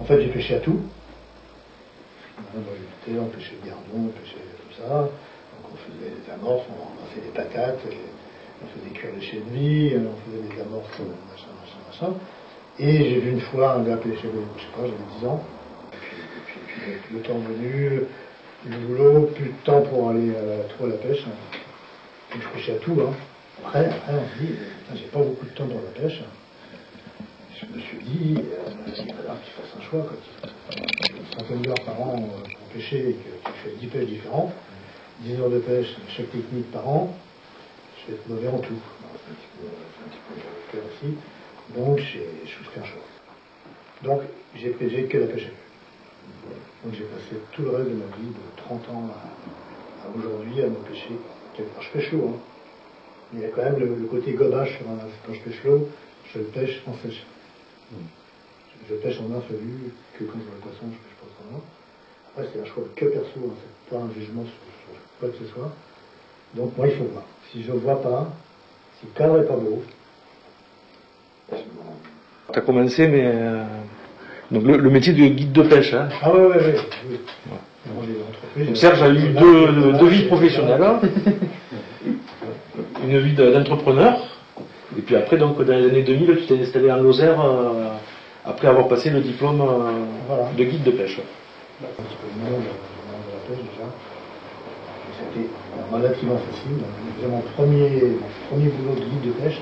En fait, j'ai pêché à tout. On pêchait le gardon, on pêchait tout ça. Donc on faisait des amorces, on ramassait des patates, on faisait cuire les chenilles, on faisait des amorces, machin. Et j'ai vu une fois un gars pêcher, je sais pas, j'avais 10 ans. Et puis le temps venu, le boulot, plus de temps pour aller trop à la pêche. Donc je pêchais à tout. Hein. Après, on se dit, j'ai pas beaucoup de temps dans la pêche. Je me suis dit, il va falloir qu'il fasse un choix. Quand tu as une centaine d'heures par an pour pêcher et que tu fais 10 pêches différentes, 10 heures de pêche, chaque technique par an, je vais être mauvais en tout. C'est un petit peu le cas aussi. Donc, je suis fait un choix. Donc, j'ai que la pêche à vue. Donc, j'ai passé tout le reste de ma vie, de 30 ans à aujourd'hui, à me pêcher. Alors, je pêche l'eau, hein. Mais il y a quand même le côté gobage. Quand je pêche l'eau, je le pêche en sèche. Je pêche en main vue que quand je vois le poisson, je pêche pas autrement. Après, c'est un choix que perso, hein, c'est pas un jugement sur quoi que ce soit. Donc, moi, il faut voir. Si je ne vois pas, si le cadre n'est pas beau, tu as commencé, mais donc le métier de guide de pêche. Hein. Ah oui. Donc Serge a eu deux vies professionnelles. Hein. Une vie d'entrepreneur. Et puis après, donc, dans les années 2000, tu t'es installé en Lozère après avoir passé le diplôme de guide de pêche. Un petit peu le monde de la pêche déjà. C'était relativement facile. Déjà mon premier boulot de guide de pêche,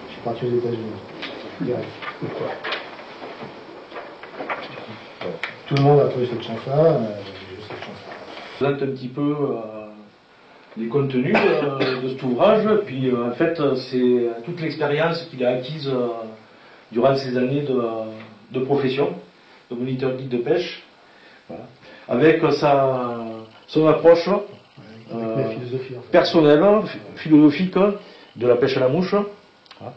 je suis parti aux États-Unis. Direct. Tout le monde a trouvé cette chance-là, j'ai eu cette chance-là. Présente un petit peu les contenus de cet ouvrage, puis en fait c'est toute l'expérience qu'il a acquise durant ces années de profession, de moniteur guide de pêche, voilà. Avec son approche philosophie, en fait. personnelle, philosophique de la pêche à la mouche. Voilà.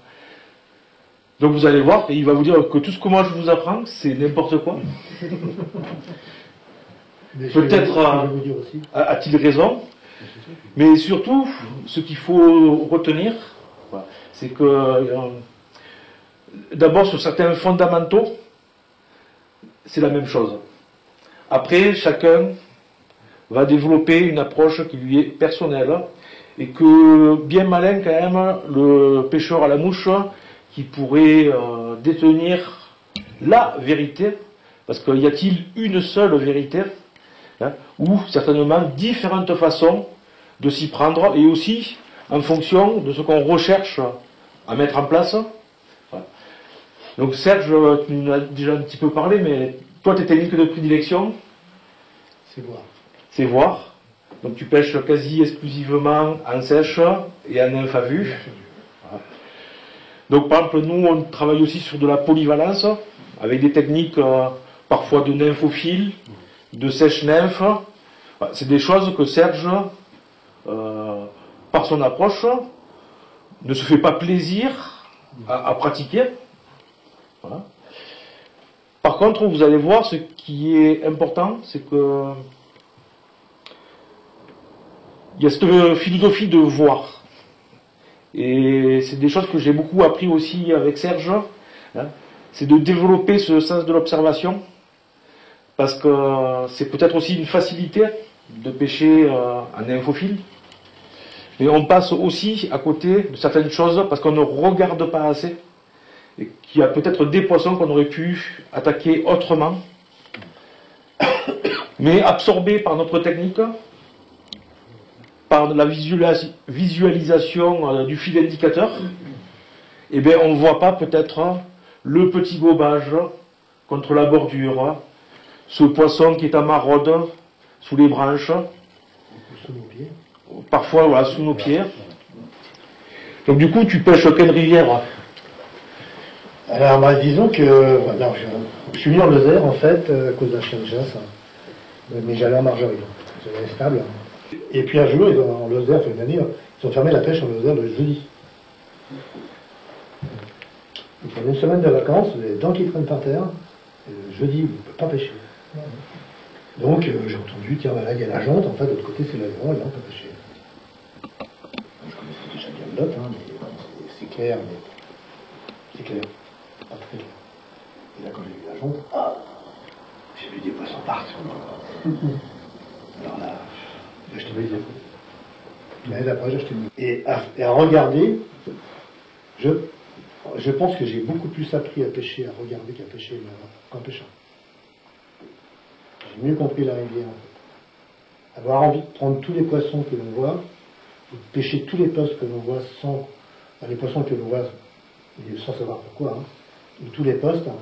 Donc vous allez voir, et il va vous dire que tout ce que moi je vous apprends, c'est n'importe quoi. Peut-être a-t-il raison, mais surtout, ce qu'il faut retenir, voilà, c'est que d'abord sur certains fondamentaux, c'est la même chose. Après, chacun va développer une approche qui lui est personnelle, et que bien malin quand même le pêcheur à la mouche qui pourrait détenir la vérité, parce qu'il y a-t-il une seule vérité, hein, ou certainement différentes façons de s'y prendre, et aussi en fonction de ce qu'on recherche à mettre en place. Voilà. Donc Serge, tu nous as déjà un petit peu parlé, mais toi tes techniques de prédilection, c'est voir. Donc tu pêches quasi exclusivement en sèche et en nymphe à vue. Voilà. Donc par exemple, nous on travaille aussi sur de la polyvalence, avec des techniques parfois de nymphophile, de sèche-nymphe. Voilà. C'est des choses que Serge, par son approche, ne se fait pas plaisir à pratiquer. Voilà. Par contre, vous allez voir, ce qui est important, c'est que il y a cette philosophie de voir. Et c'est des choses que j'ai beaucoup appris aussi avec Serge, hein, c'est de développer ce sens de l'observation, parce que c'est peut-être aussi une facilité de pêcher en nymphophile, mais on passe aussi à côté de certaines choses parce qu'on ne regarde pas assez, et qu'il y a peut-être des poissons qu'on aurait pu attaquer autrement, mais absorbés par notre technique, par la visualisation du fil indicateur, eh bien on ne voit pas peut-être le petit gobage contre la bordure, ce poisson qui est à maraude sous les branches, sous nos pieds. Parfois voilà, sous nos pieds. Donc du coup tu pêches quelle rivière? Alors bah, disons que voilà, je suis venu en Lozère en fait à cause d'un chien de chasse, mais j'allais en Margerie, j'allais stable. Et puis un jour, en Lozère, fait une année, ils ont fermé la pêche en Lozère le jeudi. Donc il y a une semaine de vacances, les dents qui traînent par terre, et le jeudi, on ne peut pas pêcher. Donc j'ai entendu, tiens, voilà, il y a la jonte, en fait, de l'autre côté c'est l'Aveyron, et là on peut pêcher. Je connaissais déjà bien le lot, hein, mais bon, c'est clair, mais c'est clair, pas très clair. Et là quand j'ai vu la jonte, partout. Alors là, j'ai acheté mes yeux. L'année d'après, j'ai acheté mes yeux. Et à regarder, je pense que j'ai beaucoup plus appris à pêcher, à regarder qu'à pêcher qu'en pêchant. J'ai mieux compris la rivière, en fait. Avoir envie de prendre tous les poissons que l'on voit, ou de pêcher tous les postes que l'on voit sans, les poissons que l'on voit sans savoir pourquoi, hein, ou tous les postes, hein,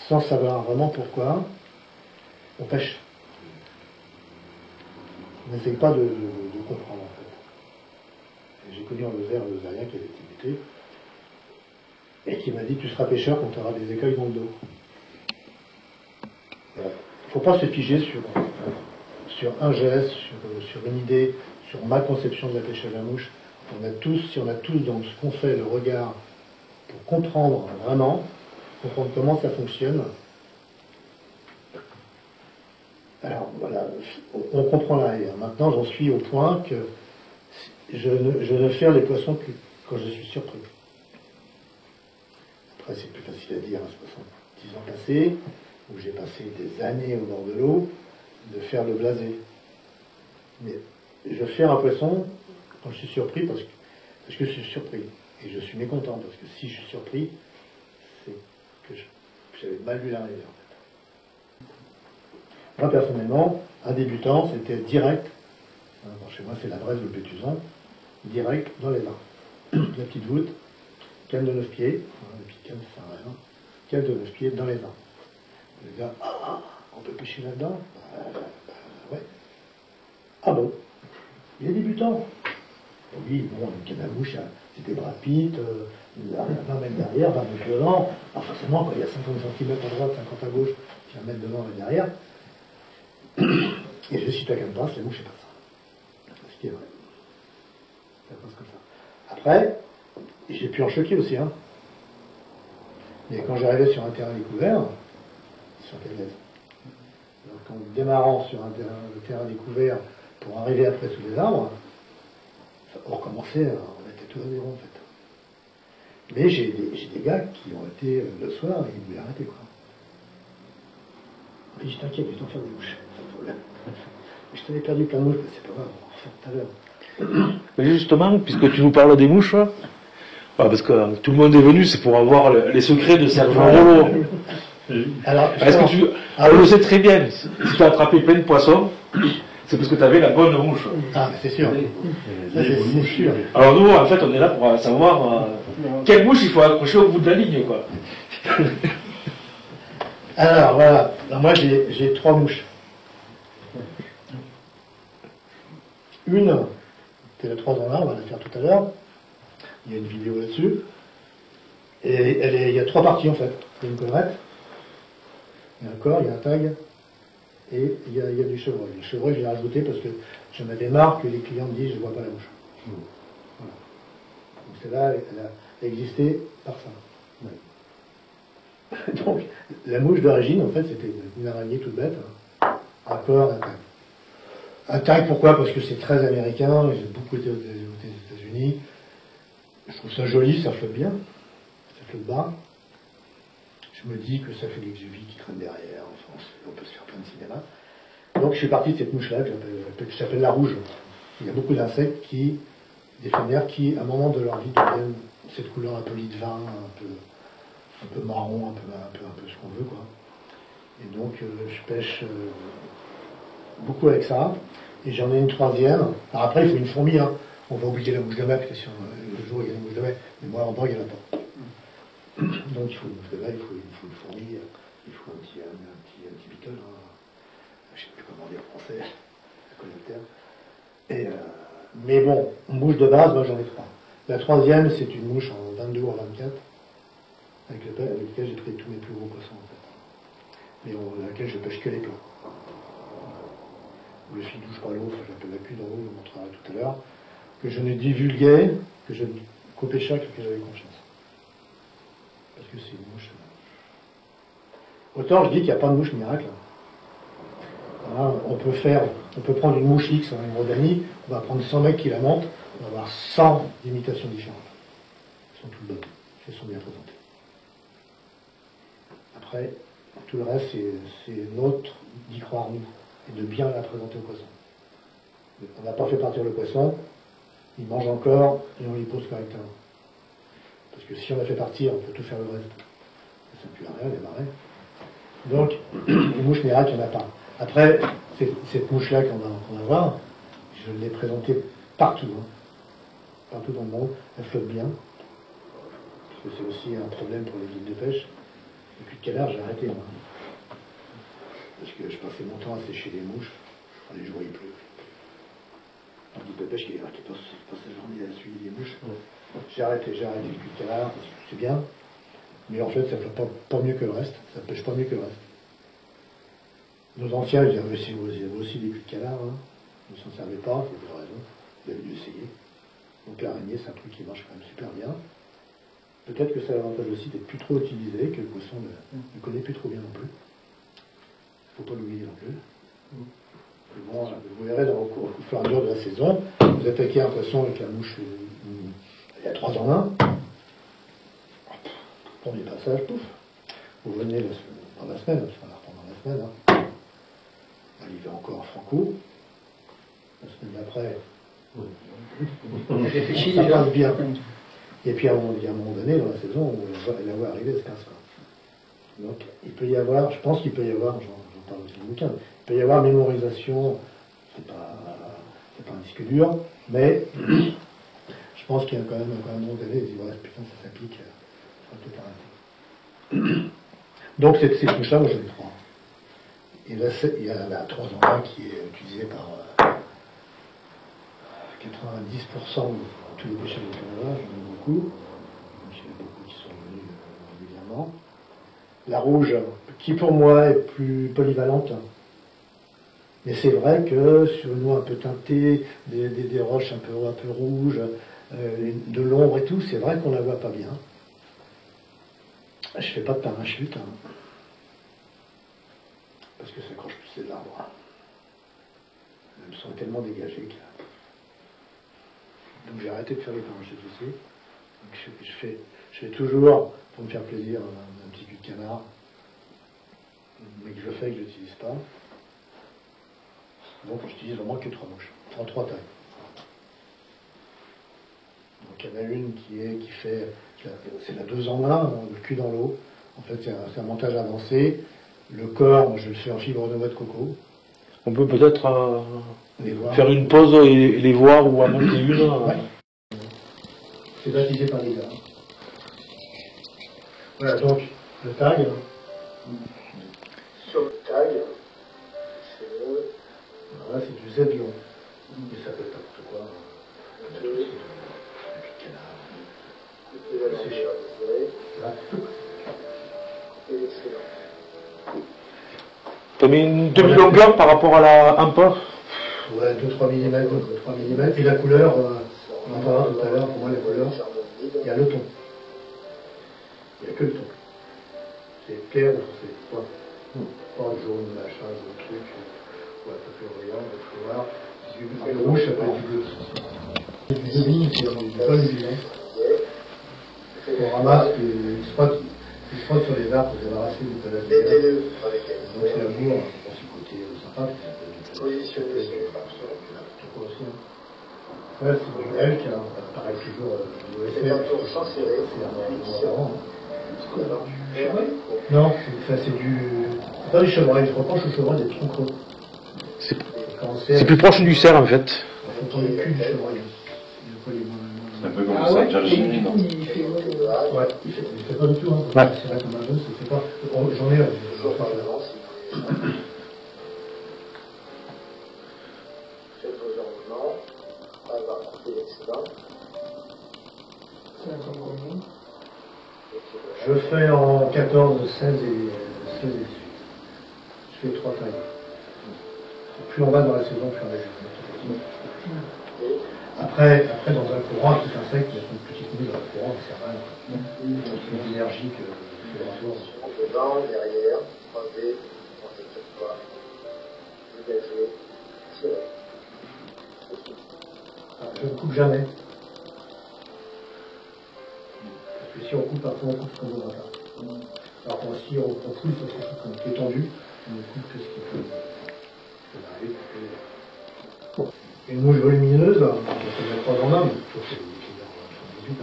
sans savoir vraiment pourquoi, on pêche. On n'essaye pas de comprendre, en fait. J'ai connu un Lozère qui avait débuté, et qui m'a dit: tu seras pêcheur quand tu auras des écueils dans le dos. Il ne faut pas se figer sur un geste, sur une idée, sur ma conception de la pêche à la mouche. Si on a tous dans ce qu'on fait le regard pour comprendre vraiment, comprendre comment ça fonctionne, alors voilà, on comprend l'arrière. Maintenant, j'en suis au point que je ne fais les poissons que quand je suis surpris. Après, c'est plus facile à dire, à 70 ans passés, où j'ai passé des années au bord de l'eau, de faire le blasé. Mais je fais un poisson quand je suis surpris parce que je suis surpris. Et je suis mécontent parce que si je suis surpris, c'est que j'avais mal vu l'arrière, en fait. Moi, personnellement, un débutant, c'était direct. Bon, chez moi, c'est la Bresse ou le Pétuzan, direct dans les mains. La petite voûte, canne de 9 pieds, les petites cannes, ça sert à rien, canne de 9 pieds dans les mains. Les gars, on peut pêcher là-dedans? Ouais. Ah bon? Il est débutant. Oui, bon, une canne à mouche, c'était Brad Pitt, 20 mètres derrière, 20 mètres devant. Alors forcément, quand il y a 50 cm à droite, 50 à gauche, puis 1 mètre devant et derrière. Et je suis à canne basse, la mouche, c'est pas ça. Ce qui est vrai. Ça passe comme ça. Après, j'ai pu en choquer aussi, hein. Mais quand j'arrivais sur un terrain découvert, sur quelle lettre? Donc en démarrant sur un terrain découvert pour arriver après sous les arbres, on recommençait, on était tout à zéro en fait. Mais j'ai des gars qui ont été le soir et ils voulaient arrêter quoi. Et je t'inquiète, je vais t'en faire des mouches, pas de problème. Je t'avais perdu plein de mouches, mais c'est pas grave, on va refaire tout à l'heure. Mais justement, puisque tu nous parles des mouches, parce que tout le monde est venu, c'est pour avoir les secrets de Serge Rollo. Alors, on le sait très bien, si tu as attrapé plein de poissons, c'est parce que tu avais la bonne mouche. Ah, c'est sûr. C'est sûr. Alors nous, en fait, on est là pour savoir quelle mouche il faut accrocher au bout de la ligne, quoi. Alors, voilà. Alors, moi, j'ai 3 mouches. Une, c'est la 3 dans l'arbre, on va la faire tout à l'heure. Il y a une vidéo là-dessus. Et il y a 3 parties, en fait. Il y a une collerette, il y a un corps, il y a un tag, et il y a du chevreuil. Le chevreuil, je l'ai rajouté parce que j'en avais marre que les clients me disent je ne vois pas la mouche. Voilà. Donc celle-là, elle a existé par ça. Ouais. Donc, la mouche d'origine, en fait, c'était une araignée toute bête, un corps, un tag. Un tag, pourquoi? Parce que c'est très américain, j'ai beaucoup été aux États-Unis. Je trouve ça joli, ça flotte bien, ça flotte bas. Je me dis que ça fait l'exuvie qui traîne derrière, en France, on peut se faire plein de cinéma. Donc je suis parti de cette mouche-là, que j'appelle la rouge. Il y a beaucoup d'insectes d'éphémères qui, à un moment de leur vie, deviennent cette couleur un peu lit de vin, un peu marron, un peu ce qu'on veut, quoi. Et donc je pêche beaucoup avec ça, et j'en ai une 3e. Alors après, il faut une fourmi, hein. On va oublier la mouche de mai, parce que le jour il y a la mouche de mai, mais moi en bas, il n'y en a pas. Donc il faut une mouche de mai, il faut une fourmi, il faut un petit beetle, je ne sais plus comment dire en français, la coléoptère. Mais bon, mouche de base, moi j'en ai 3. La 3e, c'est une mouche en 22 ou en 24, avec laquelle j'ai pris tous mes plus gros poissons en fait. Mais laquelle je pêche que les plats. Le fil douche pas l'eau, j'appelle la cuve d'en haut, je vous montrerai tout à l'heure, que je ne divulguais qu'au pêcheur que j'avais confiance. Parce que c'est une mouche. Autant je dis qu'il n'y a pas de mouche miracle. Voilà, on peut prendre une mouche X, une Rodanie, on va prendre 100 mecs qui la montent, on va avoir 100 imitations différentes. Elles sont toutes bonnes, elles sont bien présentées. Après, Tout le reste, c'est notre d'y croire nous, et de bien la présenter au poisson. On n'a pas fait partir le poisson, il mange encore, et on lui pose correctement. Parce que si on la fait partir, on peut tout faire le reste. Ça ne pue à rien, les marais. Donc, les mouches miracle, il n'y en a pas. Après, cette mouche-là qu'on va voir, je l'ai présentée partout. Hein. Partout dans le monde. Elle flotte bien. Parce que c'est aussi un problème pour les villes de pêche. Le cul de canard, j'ai arrêté. Moi. Parce que je passais mon temps à sécher les mouches. Les jours, il pleut. Un guide de pêche qui passe sa journée à suivre les mouches. J'ai arrêté le cul de canard, parce que c'est bien. Mais en fait, ça ne fait pas mieux que le reste. Ça ne pêche pas mieux que le reste. Nos anciens, ils avaient aussi des culs de canard. Hein. Ils ne s'en servaient pas, il faut raison. Ils avaient dû essayer. Donc l'araignée, c'est un truc qui marche quand même super bien. Peut-être que ça a l'avantage aussi d'être plus trop utilisé, que le poisson ne connaît plus trop bien non plus. Il ne faut pas l'oublier non plus. Bon, vous verrez au fur et à mesure de la saison, vous attaquez un poisson avec la mouche, il y a 3 en 1. Premier passage, pouf. Vous venez dans la semaine, parce qu'on la reprend dans la semaine. Hein. Il va encore franco. La semaine d'après, ça passe bien. Et puis à un moment donné, dans la saison, on la voit arriver, elle se casse. Donc il peut y avoir, je pense qu'il peut y avoir, j'en parle aussi dans le bouquin, il peut y avoir mémorisation, c'est pas un disque dur, mais je pense qu'il y a quand même un moment donné, ils disent voilà, putain, ça s'applique, il faut peut-être arrêter. Donc ces touches-là, moi j'en ai 3. Et là, il y a la 3 en 1 qui est utilisée par 90% de tous les pêcheurs du Canada, j'en ai beaucoup. Il y en a beaucoup qui sont venus régulièrement. La rouge, qui pour moi est plus polyvalente. Mais c'est vrai que sur une eau un peu teintée, des roches un peu rouges, de l'ombre et tout, c'est vrai qu'on la voit pas bien. Je fais pas de parachute, hein, parce que ça accroche plus les arbres. Le son est tellement dégagé que... Donc j'ai arrêté de faire les parachutes aussi. Donc je fais toujours, pour me faire plaisir, un petit cul de canard, mais que je fais et que je n'utilise pas. Donc j'utilise vraiment que 3 mouches, en 3 tailles. Donc il y en a une qui fait, c'est la 2 en 1, le cul dans l'eau. En fait c'est un montage avancé. Le corps, moi, je le fais en fibre de noix de coco. On peut peut-être faire une pause et les voir ou en monter une. Ouais. C'est baptisé par les gars. Voilà donc le tag. Sur le tag, voilà, c'est du Z long. Mais ça peut être n'importe quoi. C'est chiant. Tu as mis une demi-longueur par rapport à la hampa? Ouais, 2-3 mm. Et la couleur, on en parlera tout à l'heure, pour moi la couleur, il y a le ton. Il n'y a que le ton. C'est clair ou foncé. Point. Pas jaune, machin, jaune truc, ou un peu plus brillant, un peu noir. Du rouge, ça peut être du bleu. Du demi, c'est du bol lumineux. On ramasse, il se frotte sur les arbres pour débarrasser du pelage de l'air. Donc c'est l'amour, c'est le côté sympa. Positionner aussi. Ouais, c'est du L qui apparaît toujours c'est non, c'est pas du chevreuil, je reproche au chevreuil des troncs creux. C'est plus proche du cerf en fait. C'est pour le cul du chevreuil. C'est un peu comme ça, Virginie, non? Ouais, il fait pas du tout, hein. Ouais. C'est vrai comme un jeune, c'est pas. J'en ai toujours par l'avance. Faites vos enroulements, pas avoir coupé l'excédent. Je fais en 14, 16 et 18. Je fais 3 tailles. Plus on va dans la saison, plus on a. Après, dans un courant, tout insecte, il y a une petite mouille dans le courant, c'est rien. C'est l'énergie que le rapport. Devant, derrière, croisé, on ne se trompe pas. Dégagé, tiré. Je ne coupe jamais. Parce que si on coupe, après on coupe comme on va. Alors si on trouve ce truc qui est tendu, on découvre que ce qui peut arriver. Bon. Une mouche volumineuse, on fait 3 en 1, mais c'est 18.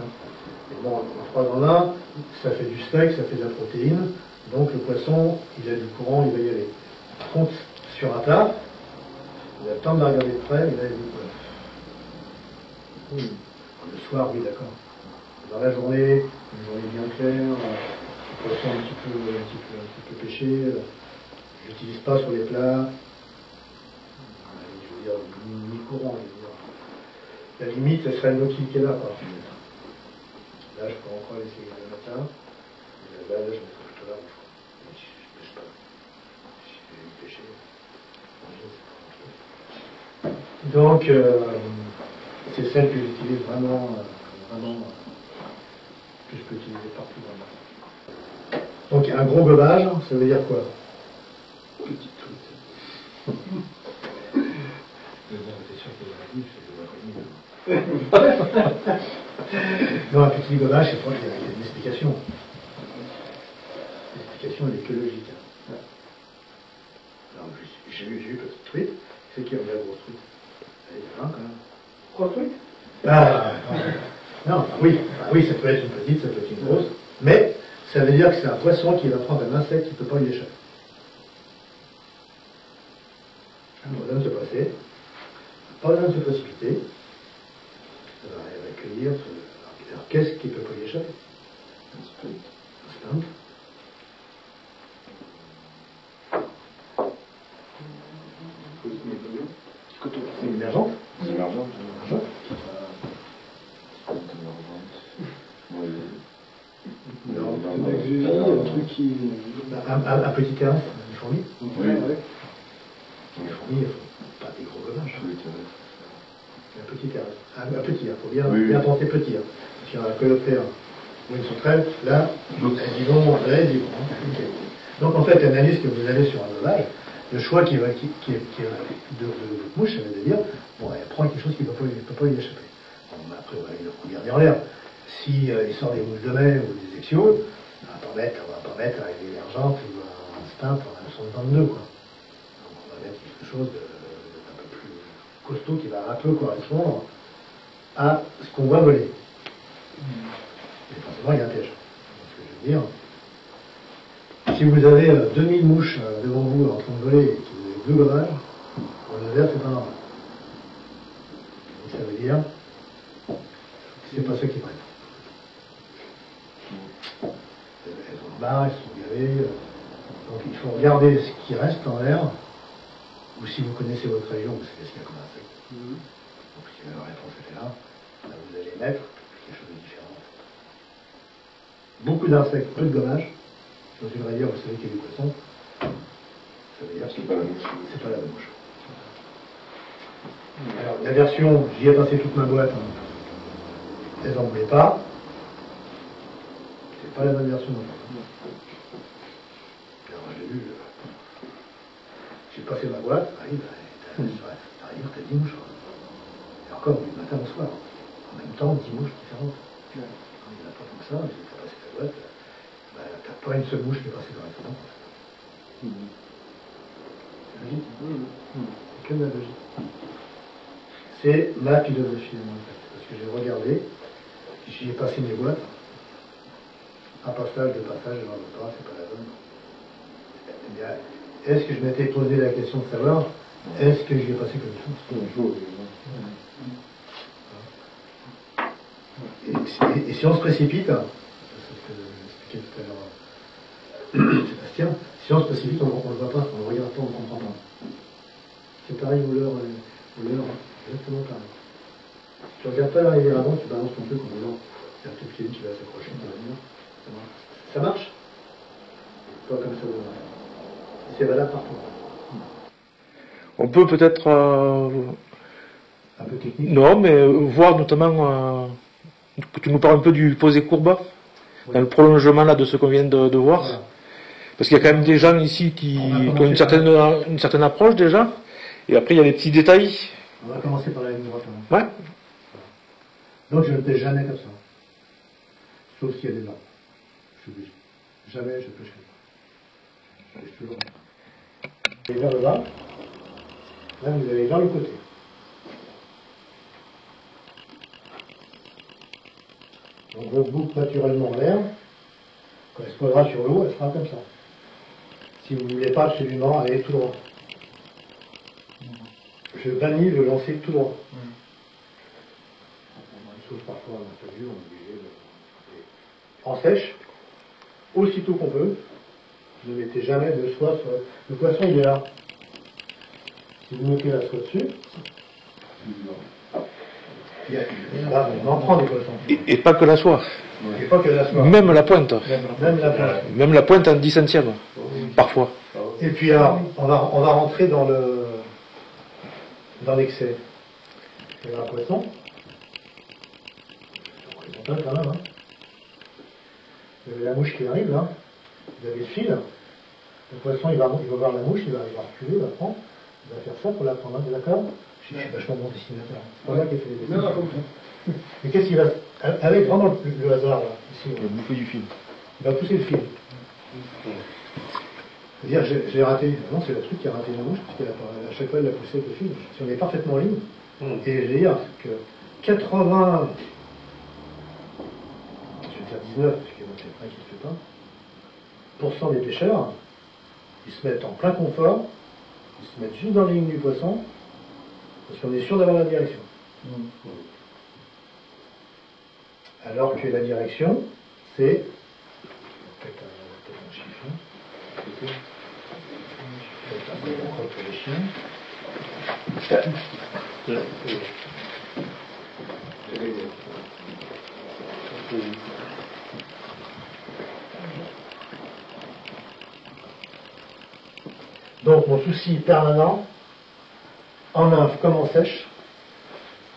Et bon, 3 en 1, ça fait du steak, ça fait de la protéine, donc le poisson, il a du courant, il va y aller. Par contre, sur un plat, il a le temps de la regarder de près, il a du courant. Le soir, oui, d'accord. Dans la journée, une journée bien claire, le poisson un petit peu pêché, je n'utilise pas sur les plats. Je veux dire, mi-courant, je veux dire. La limite, ce serait le gnocchi qui est là, quoi. Là, je peux encore essayer le matin. Là, je me trouve plutôt là, je ne pêche pas. Si je vais pêcher, donc, c'est celle que j'utilise vraiment, que je peux utiliser partout dans le monde. Donc, un gros gobage, ça veut dire quoi? Petite truite. C'est sûr qu'il y a la livre, c'est non, un petit gobage, c'est qu'il y a une explication. L'explication, elle est que logique. Alors, j'ai eu petite truite, c'est qui a la grosse truite? Elle est là, quand même. Grosse truite? Non, oui, ça peut être une petite, ça peut être une grosse, mais ça veut dire que c'est un poisson qui va prendre un insecte qui ne peut pas lui échapper. Pas besoin de se passer, pas besoin de se précipiter, ça va accueillir. Alors qu'est-ce qui ne peut pas lui échapper? Un stump. Une émergente. Une émergente. Un truc qui. Un petit terrain, une fourmi. Oui. Les fourmis, pas des gros gomages. Un petit terrain. Un petit, il faut bien penser petit. Si on a un coléoptère ou une sauterelle, là, elles y vont. Okay. Donc en fait, l'analyse que vous avez sur un gomage, le choix qui est de votre mouche, ça veut dire, bon, elle prend quelque chose qui ne peut pas y échapper. Bon, après, on va le regarder en l'air. Si il sort des mouches de mai ou des exios, on va pas mettre une émergente ou un stump en 122, quoi. Donc on va mettre quelque chose d'un peu plus costaud qui va un peu correspondre à ce qu'on voit voler. Et forcément, il y a un piège. Ce que je veux dire, si vous avez 2000 mouches devant vous en train de voler et que vous avez 2 gomages, en hiver, c'est pas normal. Donc ça veut dire que c'est pas ça qui prennent. Elles ont barre, elles sont gavées. Donc il faut regarder ce qui reste en l'air, ou si vous connaissez votre région, vous savez ce qu'il y a comme insecte. Donc si la réponse était là, vous allez mettre quelque chose de différent. Beaucoup d'insectes, peu de gommages. Dans une rivière, vous savez qu'il y a des poissons. Ça veut dire que c'est pas la mouche. C'est pas la mouche. Alors la version, j'y ai passé toute ma boîte. Elles n'en voulaient pas. C'est pas la bonne version. Alors j'ai vu, j'ai passé ma boîte, t'arrives, t'as 10 mouches. Et encore, du matin au soir. En même temps, 10 mouches différentes. Il n'y en a pas tant que ça, j'ai passé ta boîte, t'as pas une seule mouche qui est passée correctement. C'est logique. C'est que de la logique. C'est ma philosophie, en fait. Parce que j'ai regardé, j'y ai passé mes boîtes. Un passage, 2 passages, je n'en veux pas, c'est pas la bonne. Eh bien, est-ce que je m'étais posé la question de savoir, est-ce que j'y ai passé comme il faut et si on se précipite, c'est ce que j'expliquais tout à l'heure, Sébastien, si on se précipite, on ne le voit pas, on ne le regarde pas, on ne comprend pas. C'est pareil au leurre, exactement pareil. Tu ne regardes pas l'arrivée avant, tu balances ton truc en disant, c'est un tout petit qui va s'accrocher, ça va venir. Ça marche? Pas comme ça. C'est valable partout. On peut peut-être... un peu technique. Non, mais voir notamment... que tu nous parles un peu du posé courbe, dans le prolongement là, de ce qu'on vient de voir. Voilà. Parce qu'il y a quand même des gens ici qui ont une certaine approche déjà. Et après, il y a des petits détails. On va commencer par la ligne droite. Ouais. Donc je ne pêche jamais comme ça. Sauf s'il y a des normes. Je suis obligé. Jamais je pêcherai pas. Je pêche toujours. Et vers le bas, là vous allez vers le côté. Donc votre boucle naturellement en l'air, quand elle se posera sur l'eau, elle sera comme ça. Si vous ne voulez pas absolument aller tout droit. Je bannis le lancer tout droit. Sauf parfois on a pas vu, on est obligé de... En sèche, aussitôt qu'on peut, ne mettez jamais de soie sur... Le poisson il est là. Si vous mettez la soie dessus, là, on en prend des poissons. Et pas que la soie. Et pas que la soie. Même la pointe. Même la pointe. Même la pointe en 10 centièmes. Parfois. Et puis alors, on va rentrer dans l'excès. Il y a un poisson. C'est horizontal quand même. Hein. Vous avez la mouche qui arrive là. Vous avez le fil. Le poisson il va voir la mouche, il va reculer, il va prendre. Il va faire ça pour la prendre. Hein, d'accord? Je suis vachement bon dessinateur. C'est pas moi qui ai fait les dessins. Non, mais qu'est-ce qu'il va... Avec vraiment le hasard là. Ici, il va bouffer du fil. Il va pousser le fil. C'est-à-dire, j'ai raté. Non, c'est la truc qui a raté la mouche, parce qu'à chaque fois, elle a poussé avec le fil. Si on est parfaitement en ligne, et je vais dire que 80, je vais dire 19, parce qu'il y a peut-être un qui ne fait pas, % des pêcheurs, ils se mettent en plein confort, ils se mettent juste dans la ligne du poisson, parce qu'on est sûr d'avoir la direction. Alors que la direction, c'est peut-être un chiffon. Pour les chiens. Donc mon souci permanent, en nymphe comme en sèche,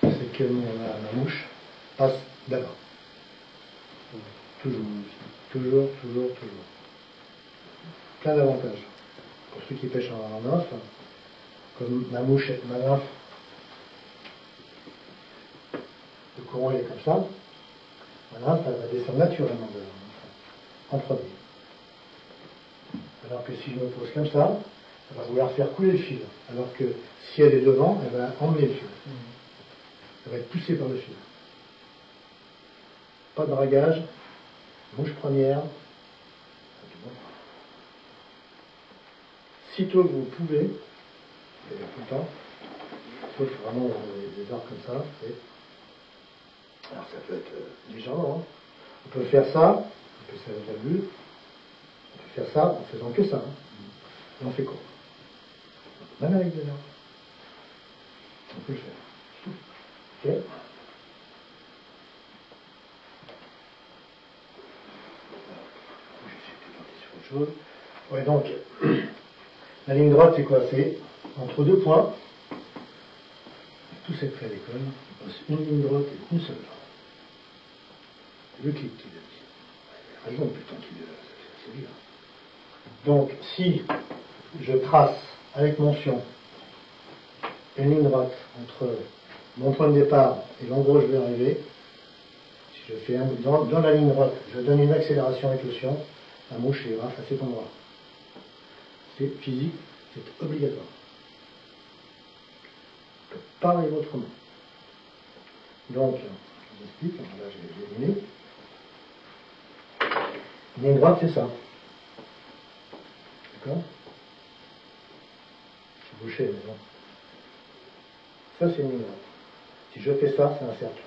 c'est que ma mouche passe d'abord. Toujours. Plein d'avantages. Pour ceux qui pêchent en nymphe, comme ma mouche, ma nymphe, le courant est comme ça, ma nymphe, elle va descendre naturellement en premier. Alors que si je me pose comme ça, elle va vouloir faire couler le fil. Alors que si elle est devant, elle va emmener le fil. Elle va être poussée par le fil. Pas de dragage, mouche première. Sitôt que vous pouvez, c'est-à-dire tout le temps, sauf vraiment des arts comme ça, alors ça peut être légèrement, hein. On peut faire ça, on peut faire la bulle, on peut faire ça en faisant que ça, hein. Et on fait quoi? Même avec des arts. On peut le faire. Ok? Sur autre chose. Ouais, donc, la ligne droite, c'est quoi? C'est entre deux points. Tout s'est fait à l'école. On passe une ligne droite et une seule. C'est le clic qui le dit. Il a raison, putain, c'est bien. Donc, si je trace avec mention une ligne droite entre mon point de départ et l'endroit où je vais arriver, si je fais dans la ligne droite, je donne une accélération avec le sion, la mouche ira à cet endroit. C'est physique, c'est obligatoire. On ne peut pas arriver autrement. Donc, je vous explique, là j'ai éliminé. Une ligne droite, c'est ça. D'accord? C'est bouché, mais non. Ça, c'est une ligne droite. Si je fais ça, c'est un cercle.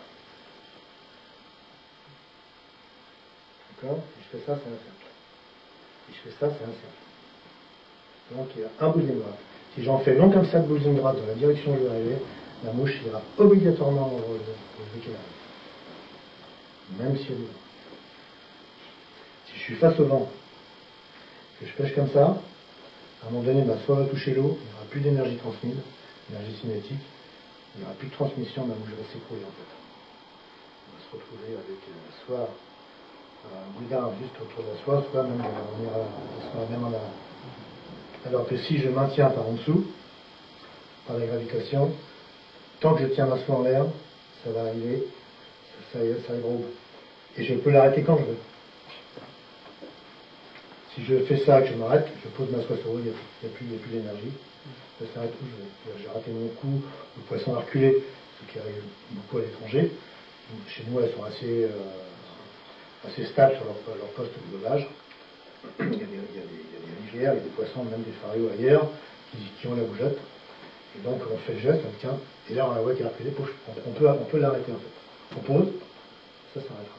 D'accord? Si je fais ça, c'est un cercle. Si je fais ça, c'est un cercle. Donc il y a un bout de ligne droite. Si j'en fais long comme ça de bout de ligne droite dans la direction où je vais arriver, la mouche ira obligatoirement au rôle de qu'elle arrive. Même si elle est là. Si je suis face au vent, que je pêche comme ça, à un moment donné, ma soie va toucher l'eau, il n'y aura plus d'énergie transmise, énergie cinétique, il n'y aura plus de transmission, ma mouche va s'écrouler en fait. On va se retrouver avec soit un boudin juste autour de la soie, soit même en arrière. Alors que si je maintiens par en dessous, par la gravitation, tant que je tiens ma soie en l'air, ça va arriver, ça arrivera au bout. Et je peux l'arrêter quand je veux. Si je fais ça, que je m'arrête, je pose ma soie sur l'eau, il n'y a plus d'énergie. Ça s'arrête où j'ai raté mon coup, le poisson a reculé, ce qui arrive beaucoup à l'étranger. Chez nous, elles sont assez stables sur leur poste de levage. Il y a des rivières, il y a des poissons, même des farios ailleurs, qui ont la bougeotte. Et donc on fait le geste, on tient, et là on la voit qui a reculé, on peut l'arrêter en fait. On pose, ça s'arrêtera.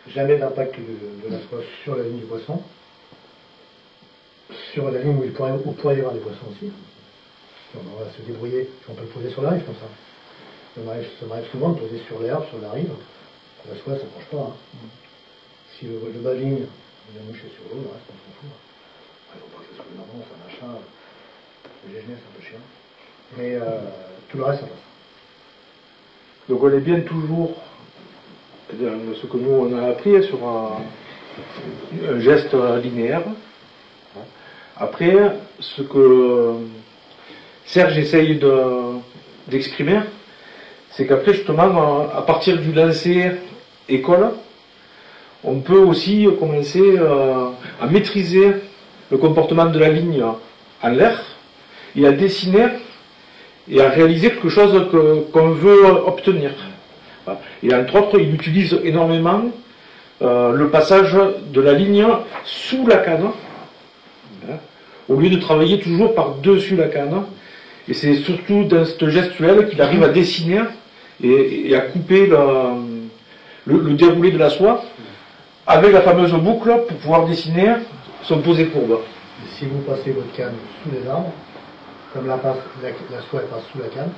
Jamais d'impact de la soie sur la ligne du poisson. Sur la ligne où il pourrait y avoir des poissons aussi. On va se débrouiller, on peut le poser sur la rive comme ça. Ça m'arrive souvent de poser sur l'herbe, sur la rive. La soie, ça ne penche pas. Hein. Si le bas-ligne, la mouche est sur l'eau, le reste, on s'en fout. Il ne faut pas que ce soit énorme, ça machin. Le génie, c'est un peu chiant. Mais tout le reste, ça passe. Donc on est bien toujours, ce que nous on a appris sur un geste linéaire. Après, ce que Serge essaye d'exprimer, c'est qu'après justement, à partir du lancer école, on peut aussi commencer à maîtriser le comportement de la ligne en l'air et à dessiner et à réaliser quelque chose qu'on veut obtenir. Et entre autres, il utilise énormément le passage de la ligne sous la canne, au lieu de travailler toujours par-dessus la canne. Et c'est surtout dans cette gestuelle qu'il arrive à dessiner et à couper le déroulé de la soie avec la fameuse boucle pour pouvoir dessiner son posé courbe. Si vous passez votre canne sous les arbres, comme la soie passe sous la canne,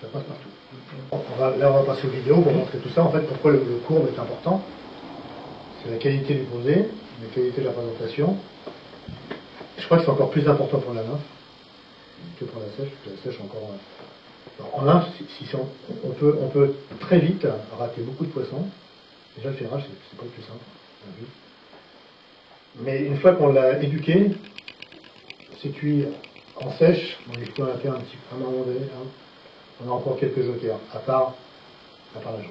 ça passe partout. Là, on va passer aux vidéos pour montrer tout ça. En fait, pourquoi le courbe est important. C'est la qualité du posé, la qualité de la présentation. Je crois que c'est encore plus important pour la nymphe que pour la sèche, parce que la sèche encore. En nymphe, on peut très vite rater beaucoup de poissons. Déjà, le ferrage, c'est pas le plus simple. Mais une fois qu'on l'a éduqué, c'est cuit en sèche. Il faut la faire un moment donné. Hein. On a encore quelques jokers, à part la jambe.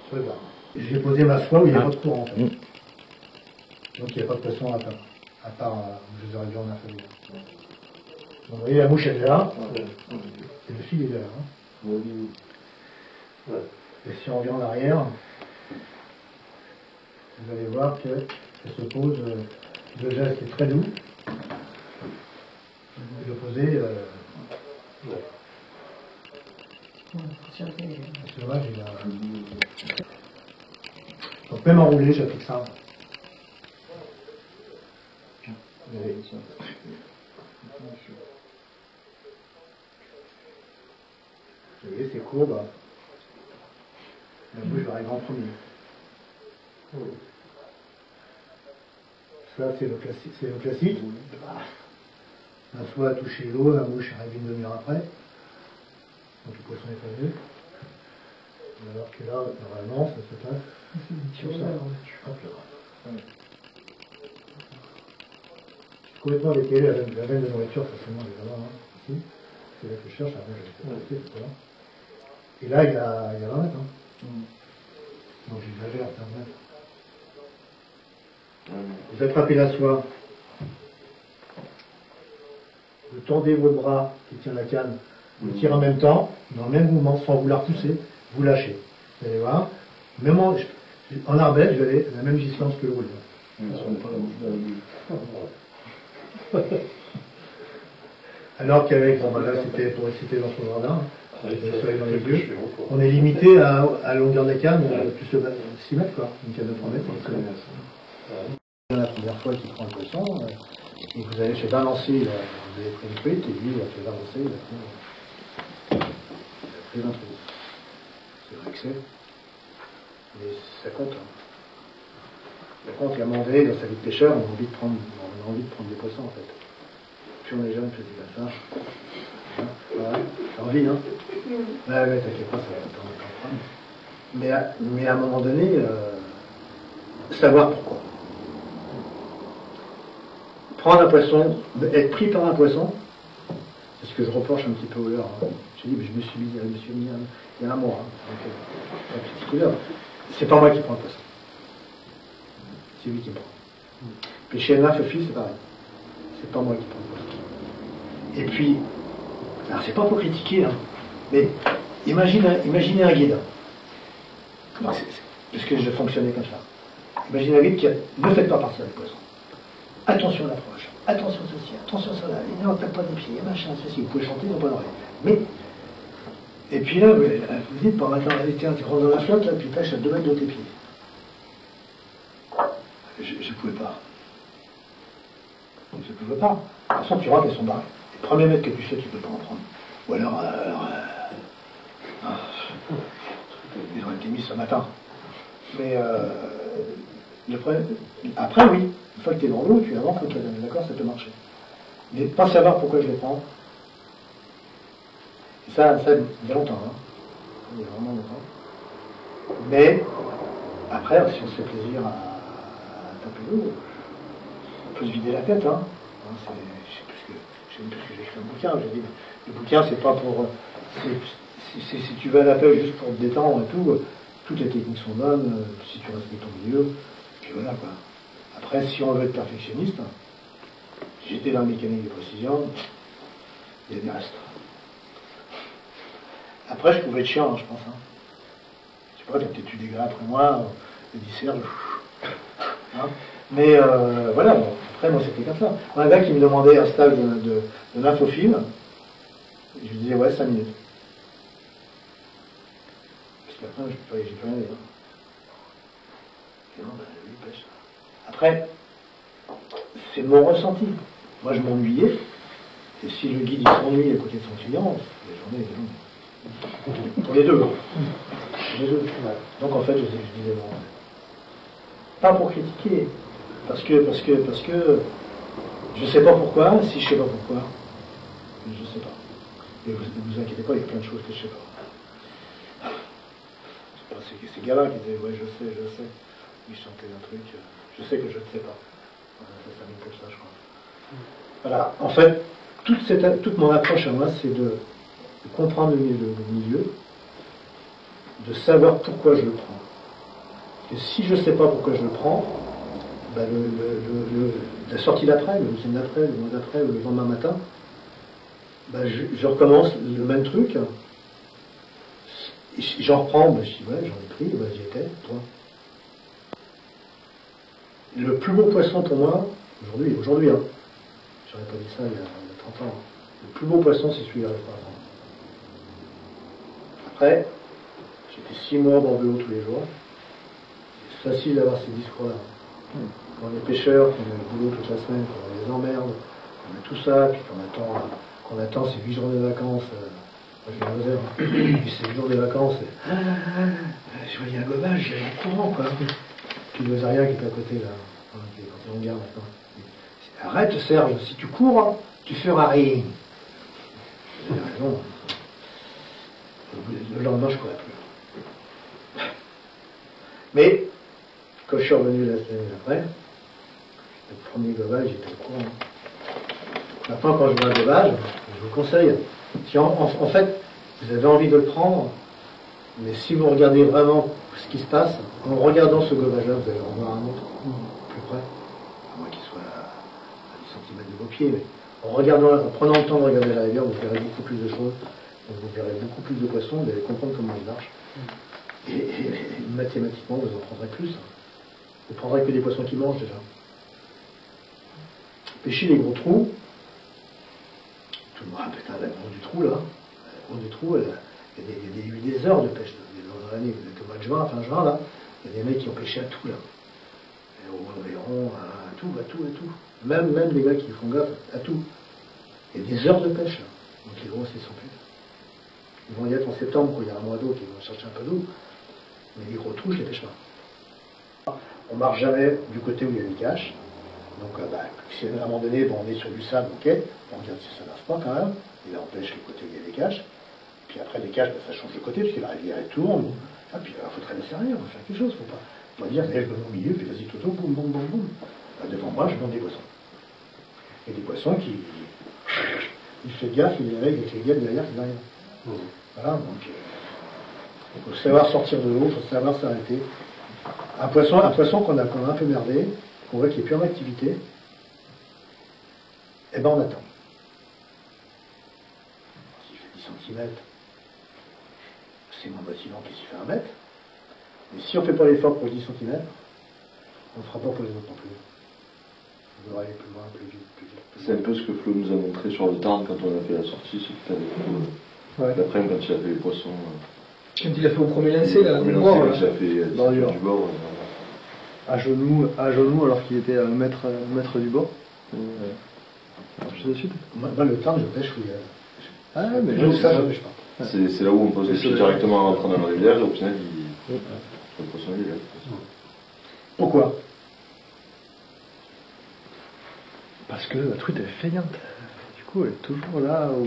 Sur les barres. J'ai posé ma soie où il n'y a pas de courant en fait. Donc il n'y a pas de poisson à part je les aurais dû en affaler. Donc vous voyez, la mouche elle est là, et le fil est là. Hein. Et si on revient en arrière, vous allez voir qu'elle se pose, le geste est très doux. Et le posé, c'est dommage, il a... Donc même enroulé, j'applique ça. Vous voyez, c'est courbe. La bouche va arriver en premier. Ça, c'est le classique. La soie a touché l'eau, la mouche arrive une demi-heure après. Donc le poisson est pas venu. Alors que là, normalement, ça se passe sur ça. Hop là. Complètement décalé la veine de nourriture, forcément, évidemment. Hein, ici. C'est là que je cherche, avant j'avais fait tout. Et là, il y a 20 mètres. Hein. Donc j'exagère, 15 mètres. Vous attrapez la soie. Vous tendez votre bras qui tient la canne. Vous le tirez en même temps, dans le même mouvement, sans vouloir pousser. Vous lâchez. Vous allez voir. Même en arbalète, je vais aller à la même distance que le rouleau. Alors qu'avec, bon, là c'était pour exciter dans son jardin, avec le soleil dans les yeux, on est limité à la longueur de la canne, plus de 6 mètres, quoi. Une canne de 3 mètres. La première fois qu'il prend le poisson, et vous allez faire balancer, vous avez pris une truite, et lui il a fait balancer, il a pris 20 trucs. C'est vrai que c'est, mais ça compte. Ça compte, et à un moment donné, dans sa vie de pêcheur, on a envie de prendre des poissons en fait. Plus on est jeune, plus c'est comme ça. Hein, voilà, t'as envie, hein? Ouais, t'inquiète pas, ça va t'en prendre. Mais à un moment donné, savoir pourquoi. Prendre un poisson, être pris par un poisson, c'est ce que je reproche un petit peu au leurre. Hein. Je dis, mais je me suis mis il y a un mois, hein, donc, un petit coup d'heure. C'est pas moi qui prends le poisson. c'est lui qui me prend. Puis chez Naphophile, c'est pareil. C'est pas moi qui prends le poste. Et puis, alors c'est pas pour critiquer, hein, mais imaginez un guide. Parce que je fonctionnais comme ça. Imaginez un guide qui a, ne faites pas partir des poissons. Attention à l'approche, attention à ceci, attention à cela, et non, tape pas des pieds, machin, ceci, vous pouvez chanter, non pas l'oreille. Mais, et puis là, vous dites, par matin, tiens, tu rentres dans la flotte, là, puis pêche à 2 mètres de tes pieds. Je ne pouvais pas. Je ne pouvais pas. De toute façon, tu rentres, elles sont barrées. Les premiers mètres que tu fais, tu ne peux pas en prendre. Ou alors, ils auraient été mis ce matin. Mais après, oui, une fois que tu es dans l'eau, tu avances, ok, d'accord, ça peut marcher. Mais pas savoir pourquoi je les prends. Et ça, il y a longtemps, hein. Il y a vraiment longtemps. Mais après, si on se fait plaisir à taper l'eau, on peut se vider la tête, hein. Je sais même plus ce que j'ai écrit un bouquin. J'ai dit, le bouquin, c'est pas pour. Si tu vas à la pêche juste pour te détendre et tout, toutes les techniques sont bonnes, si tu restes dans ton milieu, puis voilà quoi. Après, si on veut être perfectionniste, j'étais dans la mécanique de précision, il y a des restes. Après, je pouvais être chiant, hein, je pense. Hein. Je sais pas, peut-être tu degrés après moi, le dissert, hein. Mais voilà, bon, après, moi, c'était comme ça. Un gars qui me demandait un stage de lymphophile, je lui disais, ouais, 5 minutes. Parce qu'après, j'ai plus rien dit. Hein. Et non, ben, lui, il pêche. Après, c'est mon ressenti. Moi, je m'ennuyais. Et si le guide, il s'ennuie à côté de son client, c'est des journées. Pour les deux. Les deux. Donc, en fait, je disais non. Pas pour critiquer. Parce que je sais pas pourquoi. Si je sais pas pourquoi, je sais pas. Et vous inquiétez pas, il y a plein de choses que je sais pas. C'est ces gars-là qui disaient, ouais, je sais. Ils chantaient un truc, je sais que je ne sais pas. Ça termine comme ça, je crois. Voilà, en fait, toute mon approche à moi, c'est de comprendre le milieu, de savoir pourquoi je le prends. Et si je ne sais pas pourquoi je le prends, ben la sortie d'après, le week-end d'après, le mois d'après, le lendemain matin, ben je recommence le même truc. J'en reprends, ben je dis ouais, j'en ai pris, ben j'y étais, toi. Le plus beau poisson pour moi, aujourd'hui, hein, j'aurais pas dit ça il y a 30 ans, le plus beau poisson, c'est celui qui arrive pas à prendre. Après, j'étais 6 mois bord de l'eau tous les jours. C'est facile d'avoir ces discours-là. Quand on est pêcheur, qu'on a le boulot toute la semaine, qu'on les emmerde, qu'on a tout ça, puis qu'on attend ces 8 journées de vacances. Moi, je viens de ces 8 jours de vacances, je voyais un gobage, j'y allais en courant, quoi. Puis le Zaria qui est à côté, là, quand il est en garde maintenant. Arrête, Serge, si tu cours, tu feras rien. J'ai raison. Le lendemain, je ne courais plus. Mais, quand je suis revenu la semaine après, le premier gobage, j'étais au courant. Maintenant, quand je vois un gobage, je vous conseille. Si en fait, vous avez envie de le prendre, mais si vous regardez vraiment ce qui se passe, en regardant ce gobage-là, vous allez en voir un autre, plus près, à moins qu'il soit à 10 cm de vos pieds, mais en prenant le temps de regarder la rivière, vous verrez beaucoup plus de choses, vous verrez beaucoup plus de poissons, vous allez comprendre comment ils marchent, et mathématiquement, vous en prendrez plus. Vous ne prendrez que des poissons qui mangent déjà. Pêchez les gros trous, tout le monde putain, la grosse du trou là, la grosse du trou, il y a des heures de pêche dans l'année, vous êtes au mois de juin, fin juin là, il y a des mecs qui ont pêché à tout là. Et au Montréal, à tout. Même les gars qui font gaffe, à tout. Il y a des heures de pêche là. Donc les grosses, ils sont plus. Ils vont y être en septembre quand il y a un mois d'eau, qui vont chercher un peu d'eau. Mais les gros trous, je les pêche pas. On marche jamais du côté où il y a des caches. Donc si à un moment donné, on est sur du sable, ok, on regarde si ça marche pas quand même. Et là on pêche le côté où il y a des caches. Puis après les caches, ça change de côté, parce que la rivière elle tourne. Ah, puis il faut traîner sérieux, on va faire quelque chose, faut pas dire, je me mets au milieu, puis vas-y Toto, boum. Devant moi, je monte des poissons. Et des poissons qui. Il fait gaffe, il est avec les gars derrière qui n'arrivent. Voilà, donc. Il faut savoir sortir de l'eau, il faut savoir s'arrêter. un poisson qu'on a un peu merdé, qu'on voit qu'il n'est plus en activité, eh ben on attend. S'il fait 10 centimètres, c'est moins motivant que s'il fait 1 mètre. Mais si on ne fait pas l'effort pour les 10 centimètres, on ne fera pas pour les autres non plus. On devra aller plus loin, plus vite, plus vite. C'est un peu ce que Flo nous a montré sur le Tarn quand on a fait la sortie, ce que tu avais fait. Ouais. D'après, quand il a fait les poissons. Quand il a fait au premier lancer, là, quand il a fait du bord. à genoux alors qu'il était à 1 mètre du bord. Je de suite. Moi, le Tarn, je pêche, oui. Mais ça, je pêche pas. C'est là où on pose les pieds directement en rentrant dans la rivière, et au final, le poisson il est là. Pourquoi? Parce que la truite elle est feignante. Du coup, elle est toujours là où.